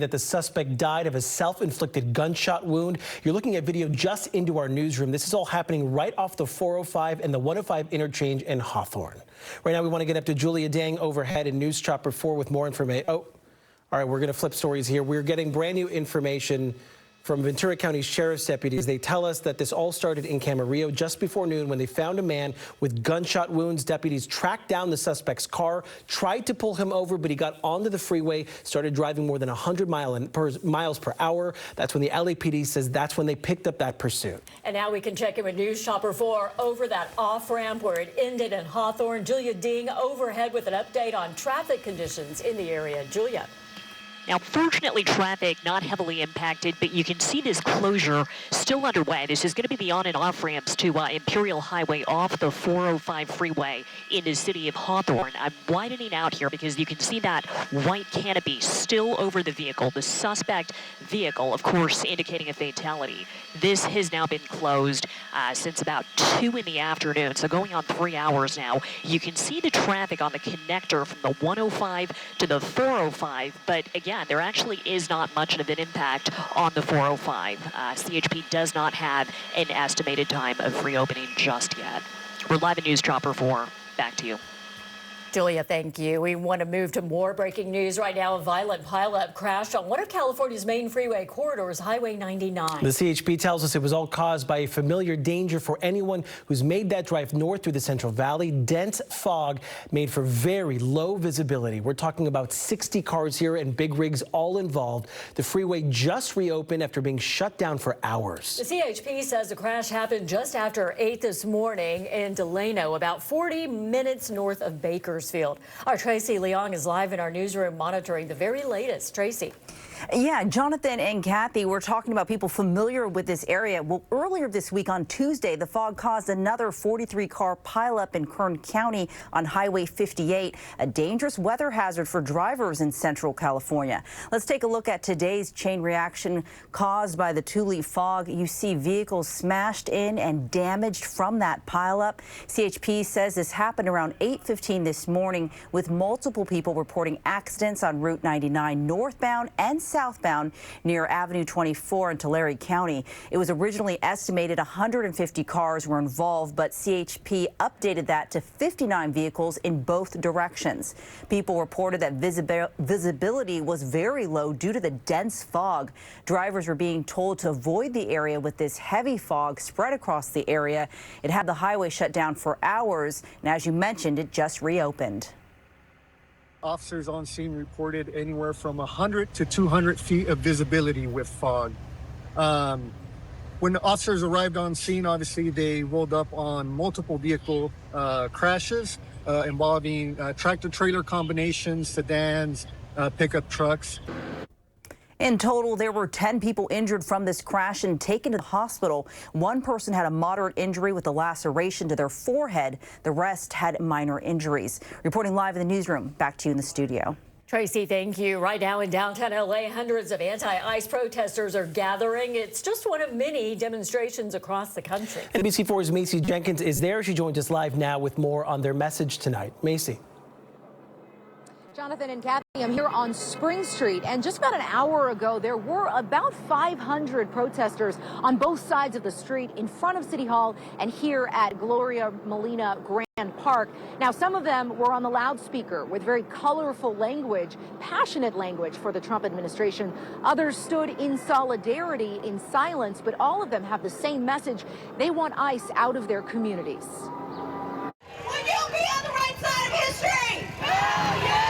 that the suspect died of a self-inflicted gunshot wound. You're looking at video just into our newsroom. This is all happening right off the 405 and the 105 interchange in Hawthorne. Right now, we want to get up to Julia Dang overhead in News Chopper 4 with more information. Oh, all right, we're going to flip stories here. We're getting brand new information from Ventura County Sheriff's deputies. They tell us that this all started in Camarillo just before noon when they found a man with gunshot wounds. Deputies tracked down the suspect's car, tried to pull him over, but he got onto the freeway, started driving more than 100 miles per hour. That's when the LAPD says that's when they picked up that pursuit. And now we can check in with News Chopper 4 over that off-ramp where it ended in Hawthorne. Julia Ding overhead with an update on traffic conditions in the area. Julia. Now, fortunately, traffic not heavily impacted, but you can see this closure still underway. This is going to be the on and off ramps to Imperial Highway off the 405 freeway in the city of Hawthorne. I'm widening out here because you can see that white canopy still over the vehicle. The suspect vehicle, of course, indicating a fatality. This has now been closed since about 2 in the afternoon, so going on 3 hours now. You can see the traffic on the connector from the 105 to the 405, but again, there actually is not much of an impact on the 405. CHP does not have an estimated time of reopening just yet. We're live in News Chopper 4. Back to you. Julia, thank you. We want to move to more breaking news right now. A violent pileup crashed on one of California's main freeway corridors, Highway 99. The CHP tells us it was all caused by a familiar danger for anyone who's made that drive north through the Central Valley. Dense fog made for very low visibility. We're talking about 60 cars here and big rigs all involved. The freeway just reopened after being shut down for hours. The CHP says the crash happened just after 8 this morning in Delano, about 40 minutes north of Bakersfield. Our Tracy Leong is live in our newsroom monitoring the very latest. Tracy. Yeah, Jonathan and Kathy, we're talking about people familiar with this area. Well, earlier this week on Tuesday, the fog caused another 43-car pileup in Kern County on Highway 58, a dangerous weather hazard for drivers in Central California. Let's take a look at today's chain reaction caused by the Tule fog. You see vehicles smashed in and damaged from that pileup. CHP says this happened around 8:15 this morning, with multiple people reporting accidents on Route 99 northbound and southbound near Avenue 24 in Tulare County. It was originally estimated 150 cars were involved, but CHP updated that to 59 vehicles in both directions. People reported that visibility was very low due to the dense fog. Drivers were being told to avoid the area with this heavy fog spread across the area. It had the highway shut down for hours, and as you mentioned, it just reopened. Officers on scene reported anywhere from 100 to 200 feet of visibility with fog. When the officers arrived on scene, obviously they rolled up on multiple vehicle crashes involving tractor-trailer combinations, sedans, pickup trucks. In total, there were 10 people injured from this crash and taken to the hospital. One person had a moderate injury with a laceration to their forehead. The rest had minor injuries. Reporting live in the newsroom, back to you in the studio. Tracy, thank you. Right now in downtown LA, hundreds of anti-ICE protesters are gathering. It's just one of many demonstrations across the country. NBC4's Macy Jenkins is there. She joins us live now with more on their message tonight. Macy. Jonathan and Kathy, I'm here on Spring Street, and just about an hour ago, there were about 500 protesters on both sides of the street in front of City Hall and here at Gloria Molina Grand Park. Now, some of them were on the loudspeaker with very colorful language, passionate language for the Trump administration. Others stood in solidarity in silence, but all of them have the same message. They want ICE out of their communities. Would you be on the right side of history? Hell yeah!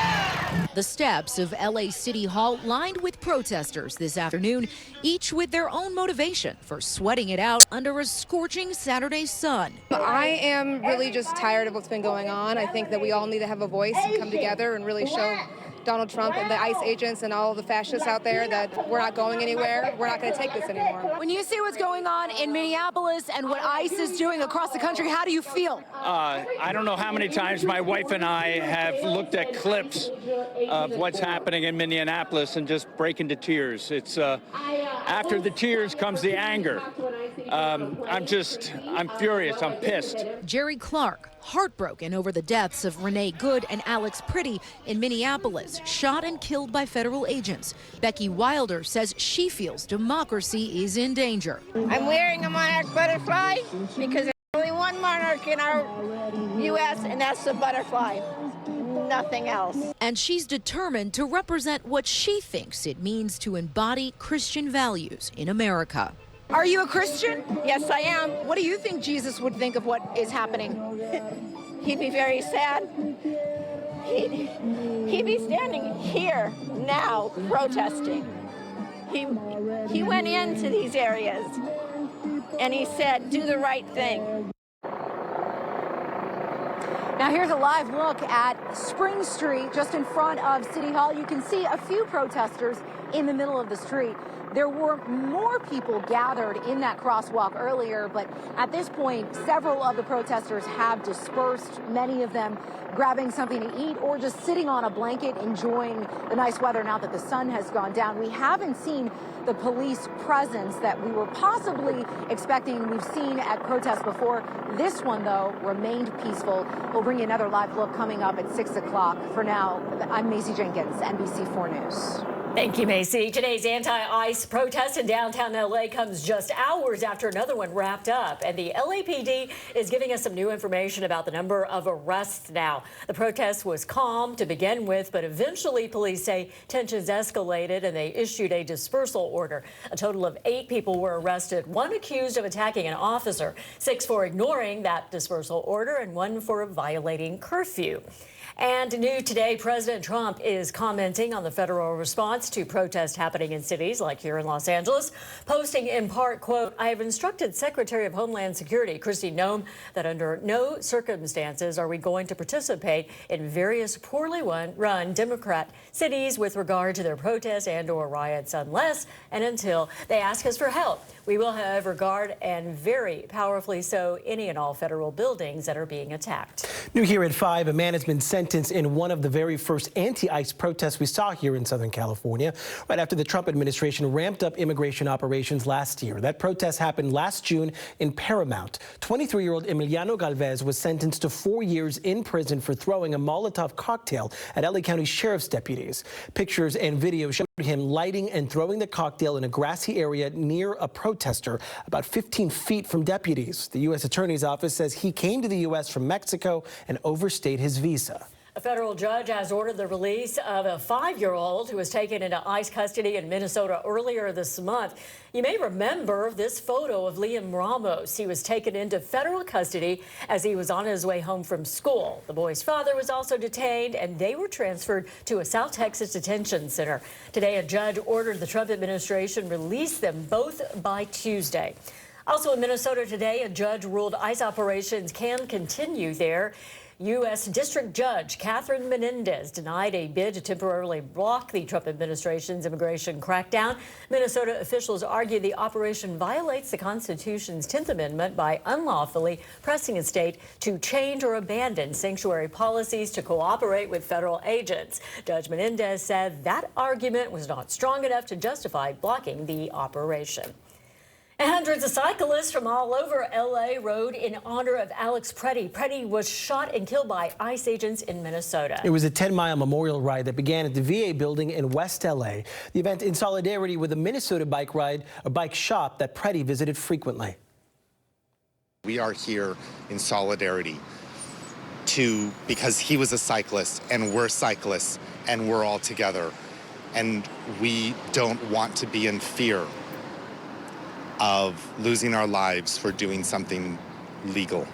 The steps of LA City Hall lined with protesters this afternoon, each with their own motivation for sweating it out under a scorching Saturday sun. I am really just tired of what's been going on. I think that we all need to have a voice and come together and really show Donald Trump and the ICE agents and all the fascists out there that we're not going anywhere. We're not going to take this anymore. When you see what's going on in Minneapolis and what ICE is doing across the country, how do you feel? I don't know how many times my wife and I have looked at clips of what's happening in Minneapolis and just break into tears. It's after the tears comes the anger. I'm furious. I'm pissed. Jerry Clark, heartbroken over the deaths of Renee Good and Alex Pretty in Minneapolis, shot and killed by federal agents. Becky Wilder says she feels democracy is in danger. I'm wearing a monarch butterfly because there's only one monarch in our U.S., and that's the butterfly. Nothing else. And she's determined to represent what she thinks it means to embody Christian values in America. Are you a Christian? Yes, I am. What do you think Jesus would think of what is happening? He'd be very sad. He'd be standing here now protesting. He went into these areas and he said, do the right thing. Now here's a live look at Spring Street just in front of City Hall. You can see a few protesters in the middle of the street. There were more people gathered in that crosswalk earlier, but at this point, several of the protesters have dispersed, many of them grabbing something to eat or just sitting on a blanket enjoying the nice weather now that the sun has gone down. We haven't seen the police presence that we were possibly expecting. We've seen at protests before. This one, though, remained peaceful. We'll bring you another live look coming up at 6 o'clock. For now, I'm Macy Jenkins, NBC4 News. Thank you, Macy. Today's anti-ICE protest in downtown L.A. comes just hours after another one wrapped up. And the LAPD is giving us some new information about the number of arrests now. The protest was calm to begin with, but eventually police say tensions escalated and they issued a dispersal order. A total of 8 people were arrested, 1 accused of attacking an officer, 6 for ignoring that dispersal order, and 1 for violating curfew. And new today, President Trump is commenting on the federal response to protests happening in cities like here in Los Angeles, posting in part, quote, I have instructed Secretary of Homeland Security Kristi Noem that under no circumstances are we going to participate in various poorly run Democrat cities with regard to their protests and or riots unless and until they ask us for help. We will have regard, and very powerfully so, any and all federal buildings that are being attacked. New here at 5, a man has been sentenced in one of the very first anti-ICE protests we saw here in Southern California, right after the Trump administration ramped up immigration operations last year. That protest happened last June in Paramount. 23-year-old Emiliano Galvez was sentenced to 4 years in prison for throwing a Molotov cocktail at LA County Sheriff's deputies. Pictures and video showed him lighting and throwing the cocktail in a grassy area near a protester about 15 feet from deputies. The U.S. Attorney's Office says he came to the U.S. from Mexico and overstayed his visa. A federal judge has ordered the release of a 5-year-old who was taken into ICE custody in Minnesota earlier this month. You may remember this photo of Liam Ramos. He was taken into federal custody as he was on his way home from school. The boy's father was also detained, and they were transferred to a South Texas detention center. Today, a judge ordered the Trump administration release them both by Tuesday. Also in Minnesota today, a judge ruled ICE operations can continue there. U.S. District Judge Catherine Menendez denied a bid to temporarily block the Trump administration's immigration crackdown. Minnesota officials argue the operation violates the Constitution's 10th Amendment by unlawfully pressing a state to change or abandon sanctuary policies to cooperate with federal agents. Judge Menendez said that argument was not strong enough to justify blocking the operation. And hundreds of cyclists from all over L.A. rode in honor of Alex Pretty. Pretty was shot and killed by ICE agents in Minnesota. It was a 10-mile memorial ride that began at the VA building in West L.A. The event in solidarity with a Minnesota bike shop that Pretty visited frequently. We are here in solidarity because he was a cyclist and we're cyclists and we're all together. And we don't want to be in fear of losing our lives for doing something legal.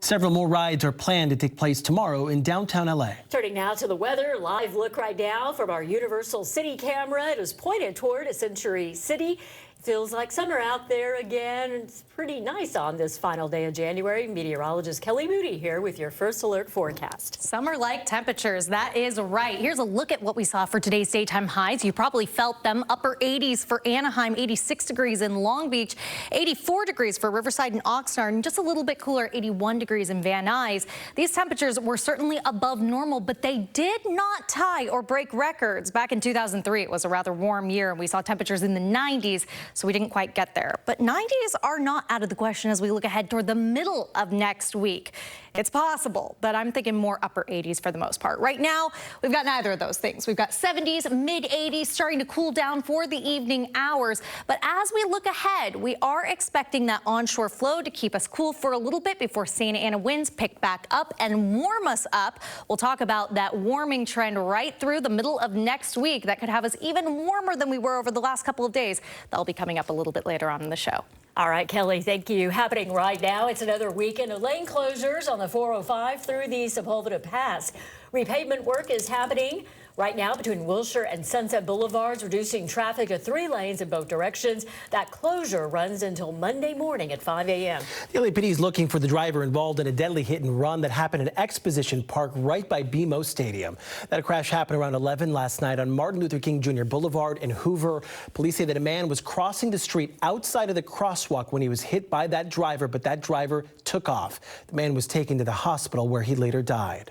Several more rides are planned to take place tomorrow in downtown LA. Turning now to the weather, live look right now from our Universal City camera. It is pointed toward a Century City. Feels like summer out there again. It's pretty nice on this final day of January. Meteorologist Kelly Moody here with your first alert forecast. Summer-like temperatures, that is right. Here's a look at what we saw for today's daytime highs. You probably felt them. Upper 80s for Anaheim, 86 degrees in Long Beach, 84 degrees for Riverside and Oxnard, and just a little bit cooler, 81 degrees in Van Nuys. These temperatures were certainly above normal, but they did not tie or break records. Back in 2003, it was a rather warm year, and we saw temperatures in the 90s. so we didn't quite get there. But 90s are not out of the question as we look ahead toward the middle of next week. It's possible, but I'm thinking more upper 80s for the most part. Right now, we've got neither of those things. We've got 70s, mid 80s starting to cool down for the evening hours. But as we look ahead, we are expecting that onshore flow to keep us cool for a little bit before Santa Ana winds pick back up and warm us up. We'll talk about that warming trend right through the middle of next week that could have us even warmer than we were over the last couple of days. That'll be coming up a little bit later on in the show. All right, Kelly, thank you. Happening right now, it's another weekend of lane closures on the 405 through the Sepulveda Pass. Repavement work is happening right now between Wilshire and Sunset Boulevards, reducing traffic to 3 lanes in both directions. That closure runs until Monday morning at 5 a.m. The LAPD is looking for the driver involved in a deadly hit and run that happened at Exposition Park right by BMO Stadium. That crash happened around 11 last night on Martin Luther King Jr. Boulevard in Hoover. Police say that a man was crossing the street outside of the crosswalk when he was hit by that driver, but that driver took off. The man was taken to the hospital where he later died.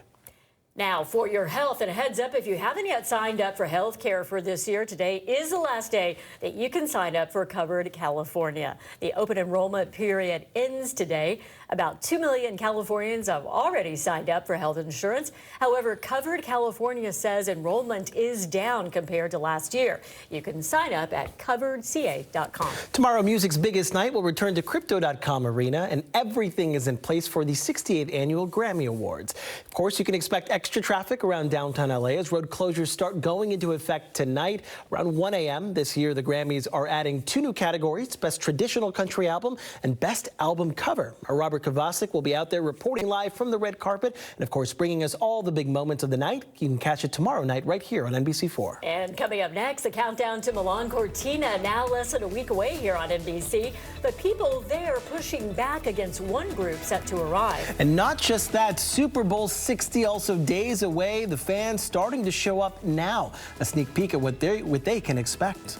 Now, for your health, and a heads up, if you haven't yet signed up for health care for this year, today is the last day that you can sign up for Covered California. The open enrollment period ends today. About 2 million Californians have already signed up for health insurance. However, Covered California says enrollment is down compared to last year. You can sign up at coveredca.com. Tomorrow, music's biggest night will return to Crypto.com Arena, and everything is in place for the 68th Annual Grammy Awards. Of course, you can expect extra traffic around downtown LA as road closures start going into effect tonight around 1 a.m. This year, the Grammys are adding 2 new categories: Best Traditional Country Album and Best Album Cover. Our Robert Kovacic will be out there reporting live from the red carpet and, of course, bringing us all the big moments of the night. You can catch it tomorrow night right here on NBC4. And coming up next, the countdown to Milan Cortina, now less than a week away here on NBC. But people there pushing back against one group set to arrive. And not just that, Super Bowl 60 also days away. The fans starting to show up now. A sneak peek at what they can expect.